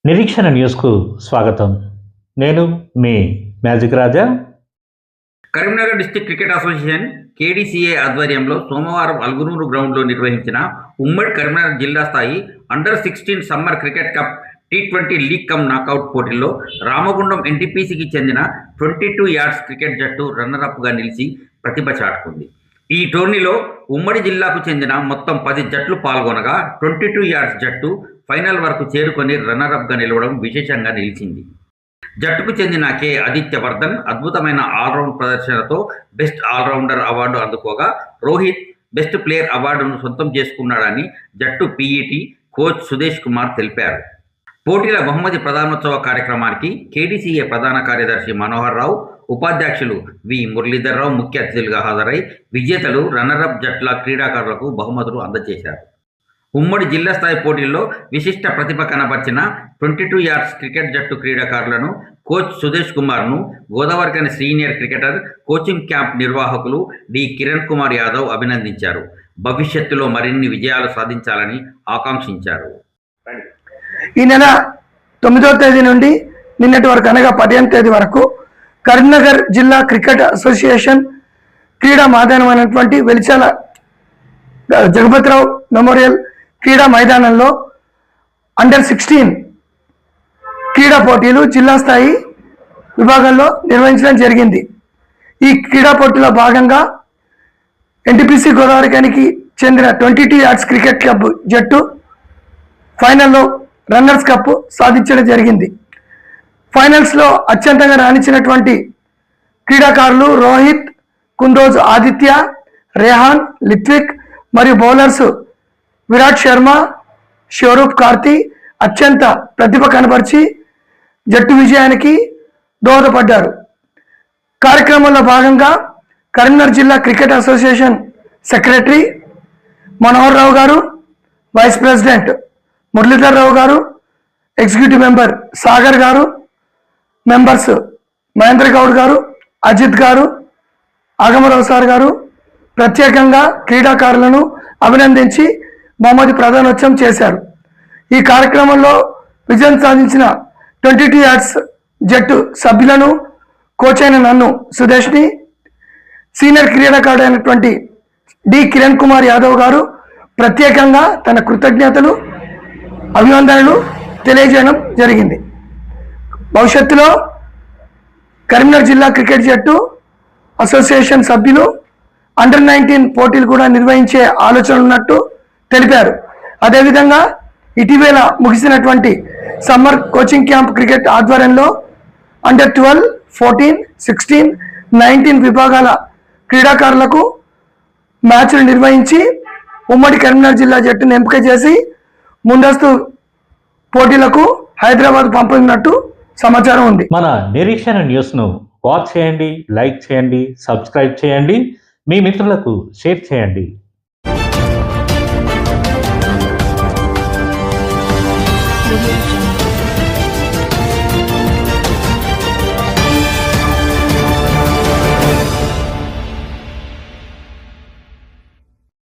నిరీక్షణ న్యూస్కు స్వాగతం. నేను మీ magic Raja. Karimnagar district cricket association KDCA ఆధ్వర్యంలో సోమవారం అల్గునూరు గ్రౌండ్లో నిర్వహించిన ఉమ్మడి కరీంనగర్ జిల్లా స్థాయి అండర్-16 summer cricket cup T20 league cum knockout పోటీల్లో రామగుండం ఎన్టీపీసీకి చెందిన 22 యార్డ్స్ క్రికెట్ జట్టు రన్నరప్గా నిలిచి ప్రతిభ చాటుకుంది. ఈ టోర్నీలో ఉమ్మడి జిల్లాకు చెందిన మొత్తం 10 జట్లు పాల్గొనగా 22 యార్డ్స్ జట్టు ఫైనల్ వరకు చేరుకొని రన్నరప్గా నిలవడం విశేషంగా నిలిచింది. జట్టుకు చెందిన కె ఆదిత్యవర్ధన్ అద్భుతమైన ఆల్రౌండ్ ప్రదర్శనతో బెస్ట్ ఆల్రౌండర్ అవార్డు అందుకోగా, రోహిత్ బెస్ట్ ప్లేయర్ అవార్డును సొంతం చేసుకున్నాడని జట్టు పీఈటీ కోచ్ సుదేష్ కుమార్ తెలిపారు. పోటీల బహుమతి ప్రధానోత్సవ కార్యక్రమానికి కేడీసీఏ ప్రధాన కార్యదర్శి మనోహర్ రావు, ఉపాధ్యక్షులు వి మురళీధర్ రావు ముఖ్య అతిథులుగా హాజరై విజేతలు, రన్నరప్ జట్ల క్రీడాకారులకు బహుమతులు అందజేశారు. ఉమ్మడి జిల్లా స్థాయి పోటీల్లో విశిష్ట ప్రతిభ కనబర్చిన 22 యార్డ్స్ క్రికెట్ జట్టు క్రీడాకారులను కోచ్ సుదేష్ కుమార్ను Godavarikhani senior cricketer coaching camp నిర్వాహకులు డి కిరణ్ కుమార్ యాదవ్ అభినందించారు. భవిష్యత్తులో మరిన్ని విజయాలు సాధించాలని ఆకాంక్షించారు. ఈ నెల 9వ తేదీ నుండి నిన్నటి వరకు అనగా 15వ తేదీ వరకు కరీంనగర్ జిల్లా క్రికెట్ అసోసియేషన్ క్రీడా మైదానమైనటువంటి వెలిచాల జగపతిరావు మెమోరియల్ క్రీడా మైదానంలో అండర్-16 క్రీడా పోటీలు జిల్లా స్థాయి విభాగంలో నిర్వహించడం జరిగింది. ఈ క్రీడా పోటీలో భాగంగా ఎన్టీపీసీ గోదావరికానికి చెందిన 22 యార్డ్స్ క్రికెట్ క్లబ్ జట్టు ఫైనల్లో రన్నర్స్ కప్ సాధించడం జరిగింది. ఫైనల్స్లో అత్యంతంగా రాణించినటువంటి క్రీడాకారులు రోహిత్, కుందోజ్ ఆదిత్య, రేహాన్, లిత్విక్ మరియు బౌలర్స్ విరాట్ శర్మ, షోరూప్ కార్తీ అత్యంత ప్రతిభ కనబరిచి జట్టు విజయానికి దోహదపడ్డారు. కార్యక్రమంలో భాగంగా కరీంనగర్ జిల్లా క్రికెట్ అసోసియేషన్ సెక్రటరీ మనోహర్ రావు గారు, వైస్ ప్రెసిడెంట్ మురళీధర్ రావు గారు, ఎగ్జిక్యూటివ్ మెంబర్ సాగర్ గారు, మెంబర్స్ మహేంద్ర గౌడ్ గారు, అజిత్ గారు, ఆగమరావు సార్ గారు ప్రత్యేకంగా క్రీడాకారులను అభినందించి బహుమతి ప్రదానోత్సవం చేశారు. ఈ కార్యక్రమంలో విజయం సాధించిన 22 యార్డ్స్ జట్టు సభ్యులను, కోచ్ అయిన నన్ను సుదేష్ని, సీనియర్ క్రీడాకారుడు అయినటువంటి డి కిరణ్ కుమార్ యాదవ్ గారు ప్రత్యేకంగా తన కృతజ్ఞతలు, అభినందనలు తెలియజేయడం జరిగింది. భవిష్యత్తులో కరీంనగర్ జిల్లా క్రికెట్ జట్టు అసోసియేషన్ సభ్యులు అండర్-19 పోటీలు కూడా నిర్వహించే ఆలోచన ఉన్నట్టు తెలిపారు. అదేవిధంగా ఇటీవల ముగిసినటువంటి సమ్మర్ కోచింగ్ క్యాంప్ క్రికెట్ ఆధ్వర్యంలో అండర్-12, 14, 16, 19 విభాగాల క్రీడాకారులకు మ్యాచ్లు నిర్వహించి ఉమ్మడి కరీంనగర్ జిల్లా జట్టును ఎంపిక చేసి ముందస్తు పోటీలకు హైదరాబాద్ పంపినట్టు సమాచారం ఉంది. మన నిరీక్షణ న్యూస్ను వాచ్ చేయండి, లైక్ చేయండి, సబ్స్క్రైబ్ చేయండి, మీ మిత్రులకు షేర్ చేయండి.